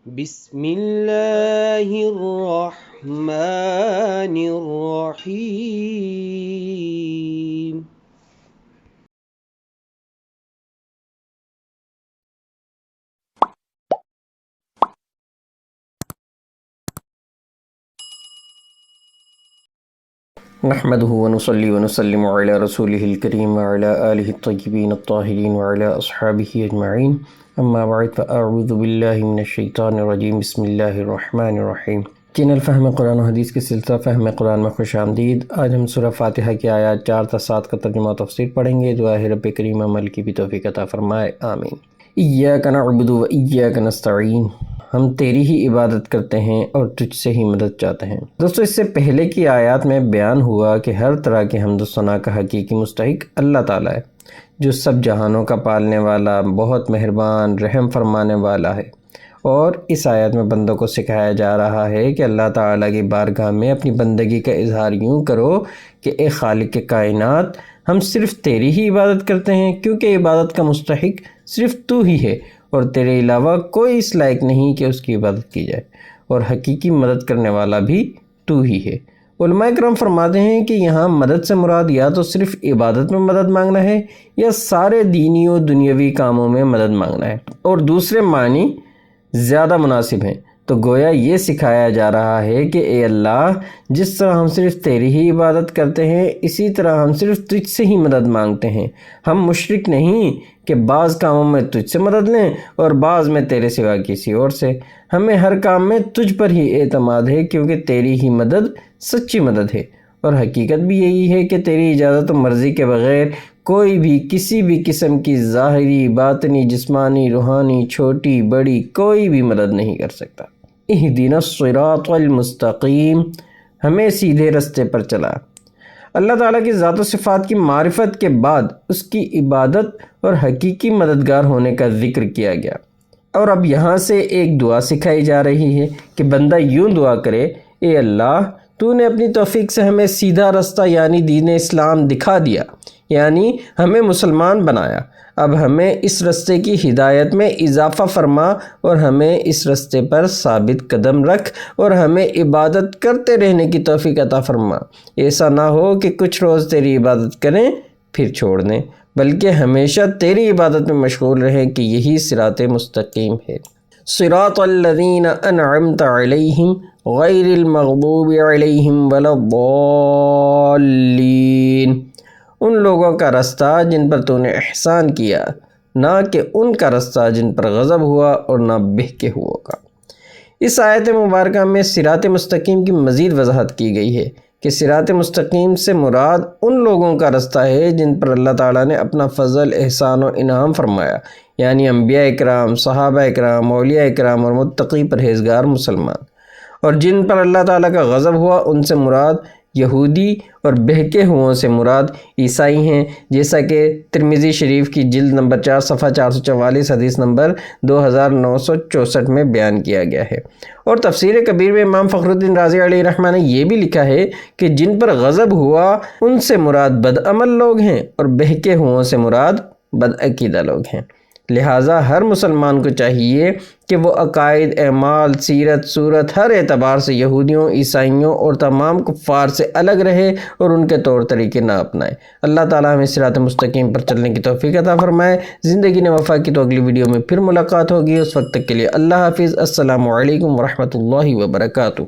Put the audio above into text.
بسم اللہ الرحمن الرحیم۔ نحمده ونصلي ونسلم على رسوله الكريم وعلى آله الطيبين الطاهرين وعلى أصحابه أجمعين، أما بعد فأعوذ بالله من الشيطان الرجيم، بسم الله الرحمن الرحیم۔ چینل فہم قرآن و حدیث کے سلسلہ فہم قرآن میں خوش آمدید۔ آج ہم سورہ فاتحہ کی آیات 4 تا 7 کا ترجمہ و تفسیر پڑھیں گے۔ دعا ہے رب کریم عمل کی بھی توفیق عطا فرمائے، آمین۔ ایاک نعبد و ایاک نستعین، ہم تیری ہی عبادت کرتے ہیں اور تجھ سے ہی مدد چاہتے ہیں۔ دوستو، اس سے پہلے کی آیات میں بیان ہوا کہ ہر طرح کی حمد و ثنا کا حقیقی مستحق اللہ تعالیٰ ہے، جو سب جہانوں کا پالنے والا، بہت مہربان، رحم فرمانے والا ہے۔ اور اس آیت میں بندوں کو سکھایا جا رہا ہے کہ اللہ تعالیٰ کی بارگاہ میں اپنی بندگی کا اظہار یوں کرو کہ اے خالق کائنات، ہم صرف تیری ہی عبادت کرتے ہیں، کیونکہ عبادت کا مستحق صرف تو ہی ہے اور تیرے علاوہ کوئی اس لائق نہیں کہ اس کی عبادت کی جائے، اور حقیقی مدد کرنے والا بھی تو ہی ہے۔ علماء کرام فرماتے ہیں کہ یہاں مدد سے مراد یا تو صرف عبادت میں مدد مانگنا ہے یا سارے دینی و دنیاوی کاموں میں مدد مانگنا ہے، اور دوسرے معنی زیادہ مناسب ہیں۔ تو گویا یہ سکھایا جا رہا ہے کہ اے اللہ، جس طرح ہم صرف تیری ہی عبادت کرتے ہیں، اسی طرح ہم صرف تجھ سے ہی مدد مانگتے ہیں۔ ہم مشرک نہیں کہ بعض کاموں میں تجھ سے مدد لیں اور بعض میں تیرے سوا کسی اور سے۔ ہمیں ہر کام میں تجھ پر ہی اعتماد ہے، کیونکہ تیری ہی مدد سچی مدد ہے، اور حقیقت بھی یہی ہے کہ تیری اجازت و مرضی کے بغیر کوئی بھی کسی بھی قسم کی ظاہری، باطنی، جسمانی، روحانی، چھوٹی بڑی کوئی بھی مدد نہیں کر سکتا۔ اہدنا الصراط المستقیم، ہمیں سیدھے رستے پر چلا۔ اللہ تعالیٰ کی ذات و صفات کی معرفت کے بعد اس کی عبادت اور حقیقی مددگار ہونے کا ذکر کیا گیا، اور اب یہاں سے ایک دعا سکھائی جا رہی ہے کہ بندہ یوں دعا کرے، اے اللہ، تو نے اپنی توفیق سے ہمیں سیدھا رستہ یعنی دین اسلام دکھا دیا، یعنی ہمیں مسلمان بنایا۔ اب ہمیں اس رستے کی ہدایت میں اضافہ فرما اور ہمیں اس رستے پر ثابت قدم رکھ، اور ہمیں عبادت کرتے رہنے کی توفیق عطا فرما۔ ایسا نہ ہو کہ کچھ روز تیری عبادت کریں پھر چھوڑ دیں، بلکہ ہمیشہ تیری عبادت میں مشغول رہیں کہ یہی صراط مستقیم ہے۔ صراط الذین انعمت علیہم غیر المغضوب علیہم ولا الضالین، ان لوگوں کا رستہ جن پر تو نے احسان کیا، نہ کہ ان کا رستہ جن پر غضب ہوا اور نہ بہکے ہوا کا۔ اس آیت مبارکہ میں صراط مستقیم کی مزید وضاحت کی گئی ہے کہ صراط مستقیم سے مراد ان لوگوں کا رستہ ہے جن پر اللہ تعالیٰ نے اپنا فضل، احسان و انعام فرمایا، یعنی انبیاء اکرام، صحابہ اکرام، اولیاء اکرام اور متقی پرہیزگار مسلمان۔ اور جن پر اللہ تعالیٰ کا غضب ہوا، ان سے مراد یہودی، اور بہکے ہوں سے مراد عیسائی ہیں، جیسا کہ ترمذی شریف کی جلد نمبر 4 صفحہ 444 حدیث نمبر 2964 میں بیان کیا گیا ہے۔ اور تفسیر کبیر میں امام فخر الدین رازی علیہ رحمہ نے یہ بھی لکھا ہے کہ جن پر غضب ہوا ان سے مراد بدعمل لوگ ہیں، اور بہکے ہوں سے مراد بدعقیدہ لوگ ہیں۔ لہٰذا ہر مسلمان کو چاہیے کہ وہ عقائد، اعمال، سیرت، صورت، ہر اعتبار سے یہودیوں، عیسائیوں اور تمام کفار سے الگ رہے اور ان کے طور طریقے نہ اپنائے۔ اللہ تعالیٰ ہمیں صراط مستقیم پر چلنے کی توفیق عطا فرمائے۔ زندگی نے وفا کی تو اگلی ویڈیو میں پھر ملاقات ہوگی۔ اس وقت تک کے لیے اللہ حافظ۔ السلام علیکم ورحمۃ اللہ وبرکاتہ۔